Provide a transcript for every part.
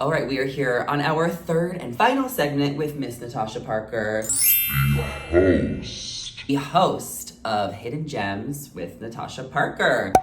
All right, we are here on our third and final segment with Miss Natasha Parker, the host of Hidden Gems with Natasha Parker.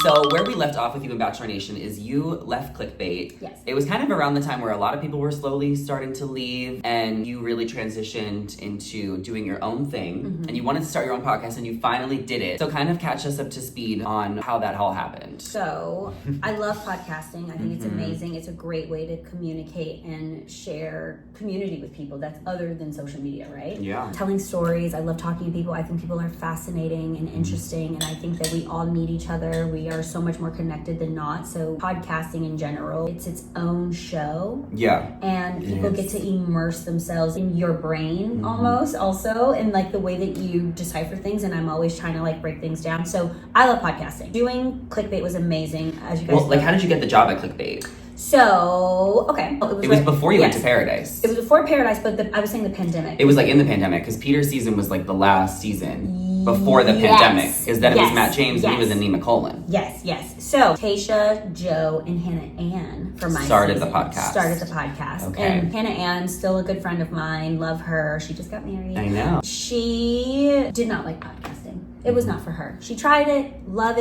So where we left off with you in Bachelor Nation is you left Clickbait. Yes. It was kind of around the time where a lot of people were slowly starting to leave, and you really transitioned into doing your own thing, and you wanted to start your own podcast, and you finally did it. So kind of catch us up to speed on how that all happened. So I love podcasting. I think it's amazing. It's a great way to communicate and share community with people that's other than social media, right? Yeah. Telling stories. I love talking to people. I think people are fascinating and interesting, and I think that we all need each other. We are so much more connected than not. So podcasting in general, it's its own show. Yeah. And people get to immerse themselves in your brain almost also, and like the way that you decipher things. And I'm always trying to like break things down. So I love podcasting. Doing Clickbait was amazing, as you guys know. How did you get the job at Clickbait? So, okay. It was before you went to Paradise. It was before Paradise, but I was saying the pandemic. It was like in the pandemic, because Peter's season was like the last season before the pandemic. Because then it was Matt James and he was in Nima Colin. Yes. So, Tasha, Joe, and Hannah Ann for my Started season the podcast. Started the podcast. Okay. And Hannah Ann, still a good friend of mine. Love her. She just got married. I know. She did not like podcasting. It was not for her. She tried it, loved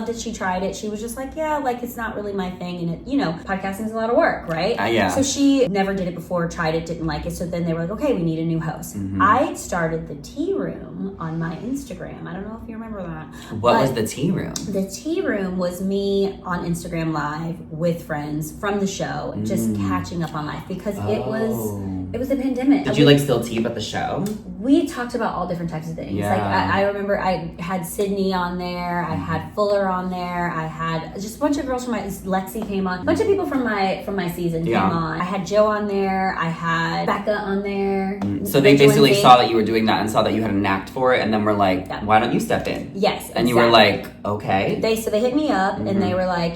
that she tried it. She was just like, yeah, like it's not really my thing. And it, podcasting is a lot of work, right? Yeah. So she never did it before, tried it, didn't like it. So then they were like, okay, we need a new host. I started the tea room on my Instagram. I don't know if you remember that. What was the tea room? The tea room was me on Instagram Live with friends from the show, just catching up on life because it was a pandemic. Did you still tea about the show? We talked about all different types of things. Yeah. Like I remember I had Sydney on there, I had Fuller on there, I had just a bunch of girls from Lexi came on, a bunch of people from my season came on. I had Joe on there, I had Becca on there. So they basically saw that you were doing that and saw that you had a knack for it, and then were like, why don't you step in? Yes. And you were like, okay. They hit me up and they were like,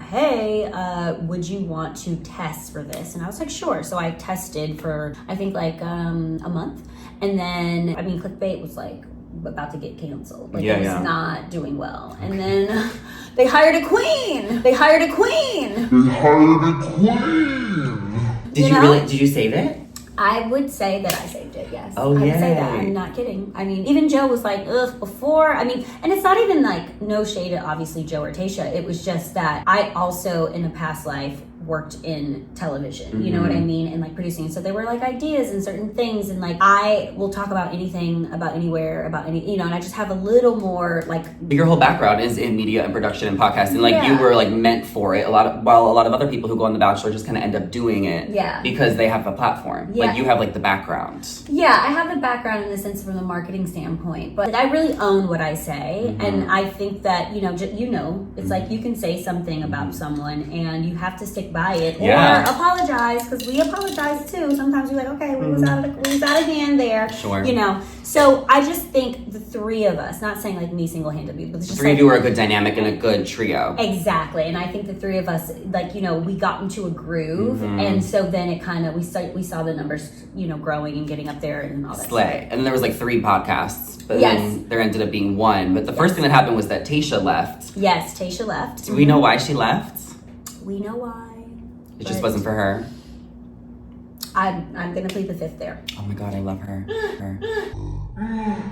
hey, would you want to test for this? And I was like, sure. So I tested for I think like a month. And then Clickbait was like about to get canceled. It was not doing well. Okay. And then they hired a queen. Did you save it? I would say that I saved it, yes. Oh, yeah. I would say that. I'm not kidding. Even Joe was like, before. And it's not even like no shade at obviously Joe or Tasha. It was just that I also in a past life worked in television, you know what I mean, and like producing. So there were like ideas and certain things, and like I will talk about anything, about anywhere, about any, and I just have a little more like. Your whole background is in media and production and podcasting. Like you were like meant for it. While a lot of other people who go on The Bachelor just kind of end up doing it, because they have a platform. Like you have like the background. Yeah, I have the background in the sense from the marketing standpoint, but I really own what I say, and I think that it's like you can say something about someone and you have to stick by it or apologize, because we apologize too. Sometimes we're like, okay, we was out of hand there. Sure. So I just think the three of us, not saying like me single-handedly, but it's just the three of you are a good dynamic and a good trio. Exactly. And I think the three of us, like, we got into a groove, and so then it kind of we saw the numbers, growing and getting up there and all that Slay. stuff. And then there was like 3 podcasts, but then there ended up being 1. But the first thing that happened was that Tasha left. Yes, Tasha left. Do we know why she left? We know why. It just wasn't for her. I'm gonna plead the fifth there. Oh my god, I love her.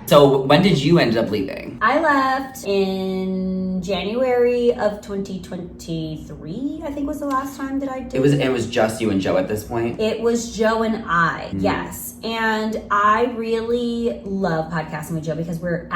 So when did you end up leaving? I left in January of 2023, I think was the last time that I did. It was just you and Joe at this point? It was Joe and I, yes. And I really love podcasting with Joe because we're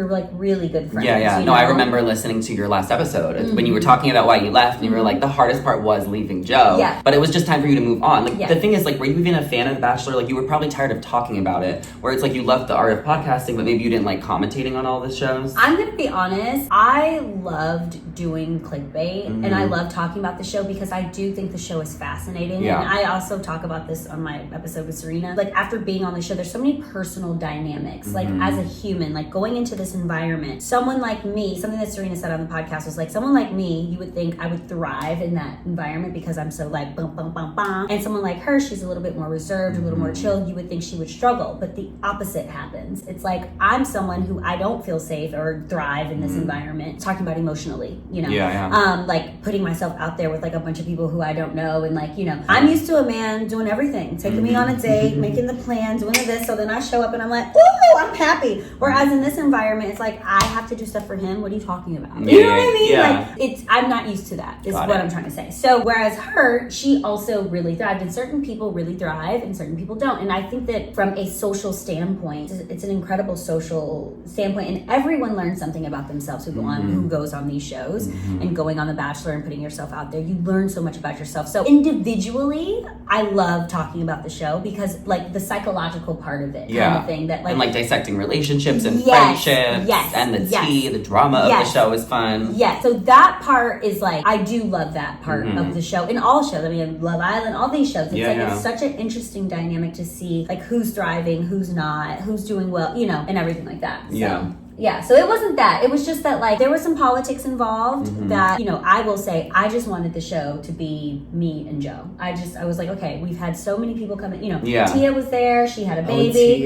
like really good friends. Yeah. No, I remember listening to your last episode when you were talking about why you left, and you were like, the hardest part was leaving Joe. Yeah. But it was just time for you to move on. Like the thing is, like, were you even a fan of The Bachelor? Like, you were probably tired of talking about it, where it's like you loved the art of podcasting, but maybe you didn't like commentating on all the shows. I'm gonna be honest, I loved doing Clickbait and I love talking about the show because I do think the show is fascinating. Yeah. And I also talk about this on my episode with Serena. Like after being on the show, there's so many personal dynamics. Like as a human, like going into this environment, someone like me, something that Serena said on the podcast was like, someone like me, you would think I would thrive in that environment because I'm so like boom, boom, boom, boom. And someone like her, she's a little little bit more reserved, a little more chilled, you would think she would struggle. But the opposite happens. It's like, I'm someone who I don't feel safe or thrive in this environment. Talking about emotionally, you know? Like putting myself out there with like a bunch of people who I don't know. And like, you know, I'm used to a man doing everything, taking me on a date, making the plans, doing this. So then I show up and I'm like, ooh, I'm happy. Whereas in this environment, it's like, I have to do stuff for him. What are you talking about? You know what I mean? Like, I'm not used to that, is what I'm trying to say. So whereas her, she also really thrived, and certain people really thrive and certain people don't. And I think that from a social standpoint, it's an incredible social standpoint, and everyone learns something about themselves who goes on these shows and going on The Bachelor and putting yourself out there. You learn so much about yourself. So individually, I love talking about the show because like the psychological part of it kind of thing, that like, and like dissecting relationships and friendships and the tea, the drama of the show is fun. So that part is like, I do love that part of the show. In all shows, I mean, Love Island, all these shows, it's it's such an interesting dynamic to see like who's thriving, who's not, who's doing well, you know, and everything like that. So so it wasn't that. It was just that like there was some politics involved that, you know, I will say I just wanted the show to be me and Joe. I was like, okay, we've had so many people come in, you know, Tia was there, she had a baby.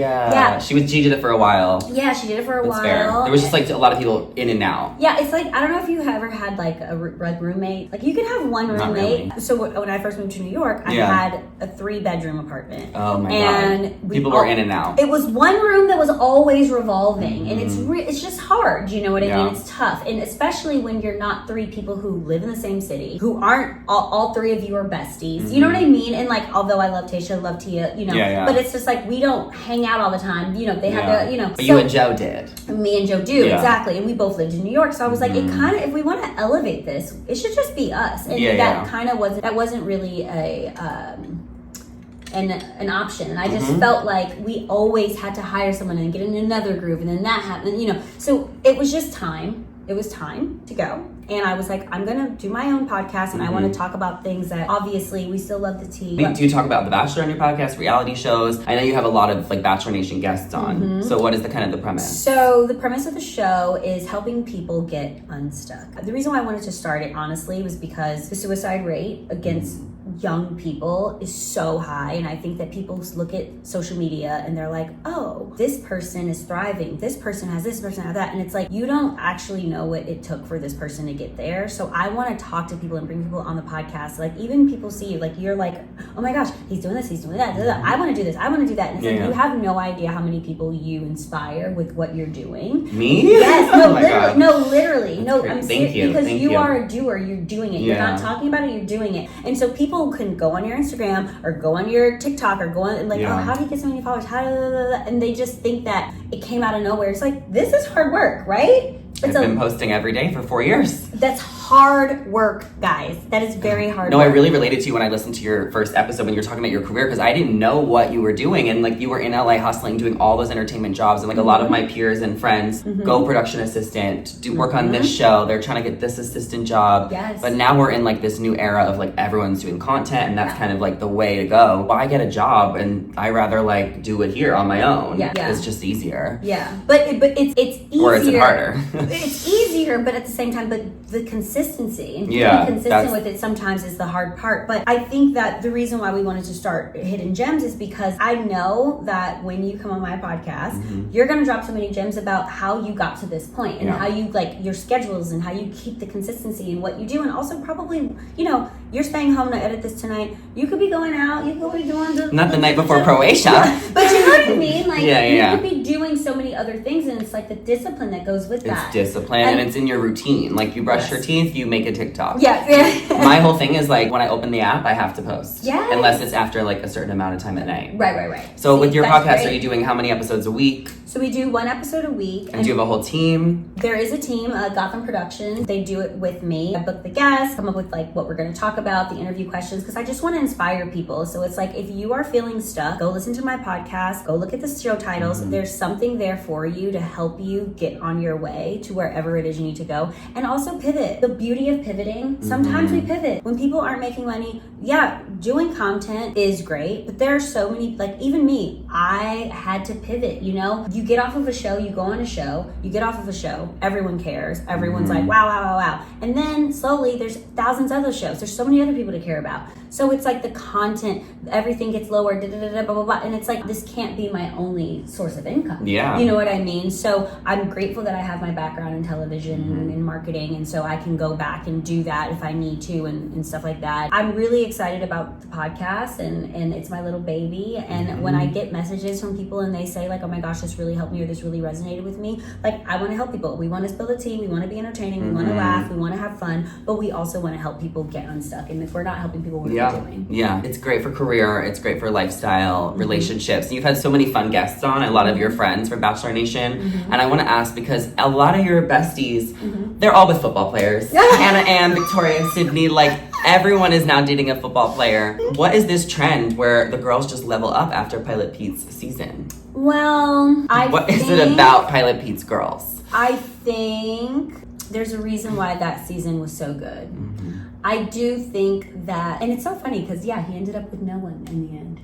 She did it for a while. She did it for a while. Fair. There was just like a lot of people in and out. It's like, I don't know if you ever had like a roommate. Like you can have one roommate. Really. So when I first moved to New York, I had a 3-bedroom apartment. Oh my God. People were in and out. It was one room that was always revolving, and it's just hard, you know what I mean? It's tough, and especially when you're not 3 people who live in the same city, who aren't all 3 of you are besties. You know what I mean? And like, although I love Tasha, love Tia, you know, but it's just like we don't hang out all the time. You know, they have to, you know. But you and Joe did. Me and Joe do exactly, and we both lived in New York, so I was like, it kind of, if we want to elevate this, it should just be us, and that kind of wasn't really an option. And I just felt like we always had to hire someone and get in another group, and then that happened, you know. So it was just time. It was time to go. And I was like, I'm going to do my own podcast, and I want to talk about things that obviously we still love the tea. Do you talk about The Bachelor on your podcast, reality shows? I know you have a lot of like Bachelor Nation guests on. So what is the kind of the premise? So the premise of the show is helping people get unstuck. The reason why I wanted to start it, honestly, was because the suicide rate against young people is so high, and I think that people look at social media and they're like, oh, this person is thriving, this person has this, person has that, and it's like, you don't actually know what it took for this person to get there. So I want to talk to people and bring people on the podcast, like even people see you, like you're like, oh my gosh, he's doing this, he's doing that, I want to do this, I want to do that, and it's like, you have no idea how many people you inspire with what you're doing. Me? Yes, literally. I'm Thank you. Because you are a doer, you're doing it. You're not talking about it, you're doing it. And so people can go on your Instagram or go on your TikTok or go on and like, oh, how do you get so many followers? And they just think that it came out of nowhere. It's like, this is hard work, right? I've been posting every day for 4 years. That's hard work, guys. That is very hard work. I really related to you when I listened to your first episode when you were talking about your career, because I didn't know what you were doing, and like you were in LA hustling, doing all those entertainment jobs, and like a lot of my peers and friends go production assistant, do work on this show, they're trying to get this assistant job. But now we're in like this new era of like everyone's doing content, and that's kind of like the way to go. Why get a job, and I rather like do it here on my own. It's just easier. But it's easier. Or is it harder? It's easier, but at the same time, but the consistency and being consistent with it sometimes is the hard part. But I think that the reason why we wanted to start Hidden Gems is because I know that when you come on my podcast, you're going to drop so many gems about how you got to this point and how you like your schedules and how you keep the consistency in what you do, and also probably, you know, you're staying home to edit this tonight. You could be going out. You could be doing the night before Croatia. But you know what I mean? Like you could be doing so many other things, and it's like the discipline that goes with that. It's discipline, and it's in your routine. Like you brush your teeth, you make a TikTok. My whole thing is like when I open the app, I have to post. Unless it's after like a certain amount of time at night. Right. So with your podcast, are you doing how many episodes a week? So we do 1 episode a week. And do you have a whole team? There is a team, Gotham Productions. They do it with me. I book the guests, come up with like what we're going to talk about, the interview questions, because I just want to inspire people. So it's like, if you are feeling stuck, go listen to my podcast, go look at the show titles. There's something there for you to help you get on your way to wherever it is you need to go. And also pivot. The beauty of pivoting, sometimes we pivot. When people aren't making money, doing content is great, but there are so many, like even me, I had to pivot, you know? You get off of a show, you go on a show, you get off of a show, everyone cares. Everyone's like, wow, wow, wow, wow. And then slowly there's thousands of other shows. There's so many other people to care about. So it's like the content, everything gets lower, blah, blah, blah. And it's like, this can't be my only source of income. Yeah. You know what I mean? So I'm grateful that I have my background in television and in marketing. And so I can go back and do that if I need to and stuff like that. I'm really excited about the podcast and it's my little baby. And when I get messages from people and they say like, oh my gosh, this really helped me or this really resonated with me. Like, I want to help people. We want to spill the tea. We want to be entertaining. We want to laugh. We want to have fun. But we also want to help people get unstuck. And if we're not helping people, we're not doing. Yeah. It's great for career. It's great for lifestyle, relationships. You've had so many fun guests on, a lot of your friends from Bachelor Nation. And I want to ask, because a lot of your besties, they're all with football players. Anna Ann, Victoria, Sydney, like everyone is now dating a football player. What is this trend where the girls just level up after Pilot Pete's season? Well, What is it about Pilot Pete's girls? I think there's a reason why that season was so good. I do think that, and it's so funny because he ended up with no one in the end.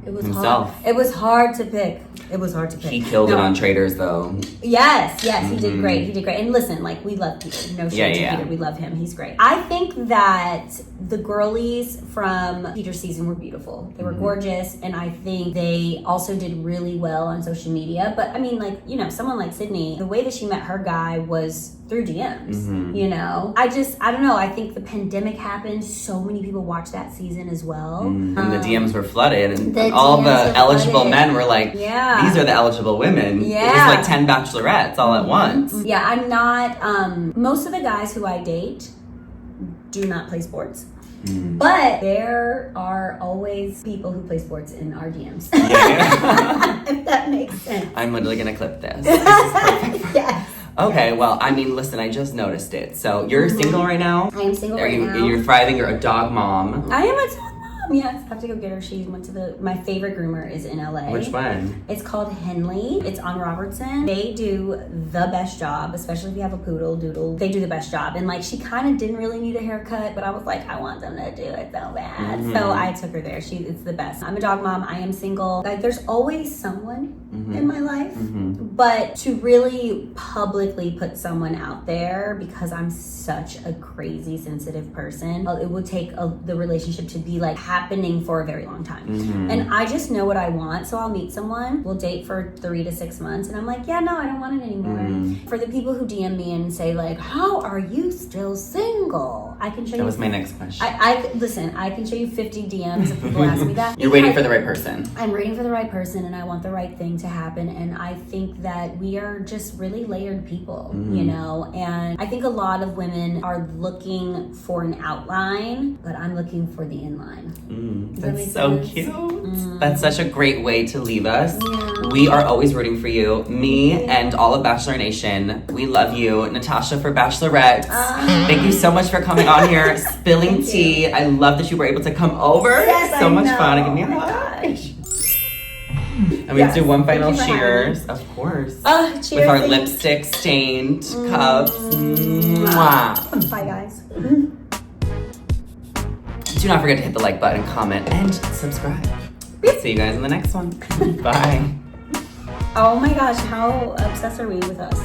It was himself. hard. It was hard to pick. He killed it on Traders, though. Yes, he did great. He did great. And listen, like, we love Peter. No shade to Peter. We love him. He's great. I think that the girlies from Peter's season were beautiful. They were gorgeous, and I think they also did really well on social media. But I mean, like, you know, someone like Sydney, the way that she met her guy was through DMs. You know, I don't know. I think the pandemic happened. So many people watched that season as well. And the DMs were flooded, and all the eligible men were like, these are the eligible women. It was like 10 bachelorettes all at once. Yeah, I'm not, most of the guys who I date do not play sports. But there are always people who play sports in our DMs. If that makes sense. I'm literally going to clip this. This is perfect. Yes. Okay, well, I mean, listen, I just noticed it. So you're single right now? I am single right now. You're thriving. You're a dog mom. I am a dog mom. Yes, I have to go get her. She went to my favorite groomer is in LA. Which one? It's called Henley. It's on Robertson. They do the best job, especially if you have a poodle doodle. They do the best job. And like, she kind of didn't really need a haircut, but I was like, I want them to do it so bad. So I took her there. It's the best. I'm a dog mom. I am single. Like, there's always someone in my life. But to really publicly put someone out there, because I'm such a crazy sensitive person, it would take the relationship to be like happening for a very long time. And I just know what I want, so I'll meet someone, we'll date for 3 to 6 months, and I'm like, yeah, no, I don't want it anymore. For the people who DM me and say like, how are you still single? I can show you. That was my next question. Listen, I can show you 50 DMs if people ask me that. You're waiting for the right person. I'm waiting for the right person, and I want the right thing to happen. And I think that we are just really layered people, you know? And I think a lot of women are looking for an outline, but I'm looking for the inline. That's so cute. That's such a great way to leave us. We are always rooting for you. Me and all of Bachelor Nation, we love you. Natasha for Bachelorette. Thank you so much for coming on here, spilling tea. I love that you were able to come over. Yes, so much know. fun. Give me a hug. And we do one final cheers, of course. Cheers. With our lipstick stained cups. Mwah. Bye, guys. Do not forget to hit the like button, comment, and subscribe. See you guys in the next one. Bye. Oh my gosh, how obsessed are we with us?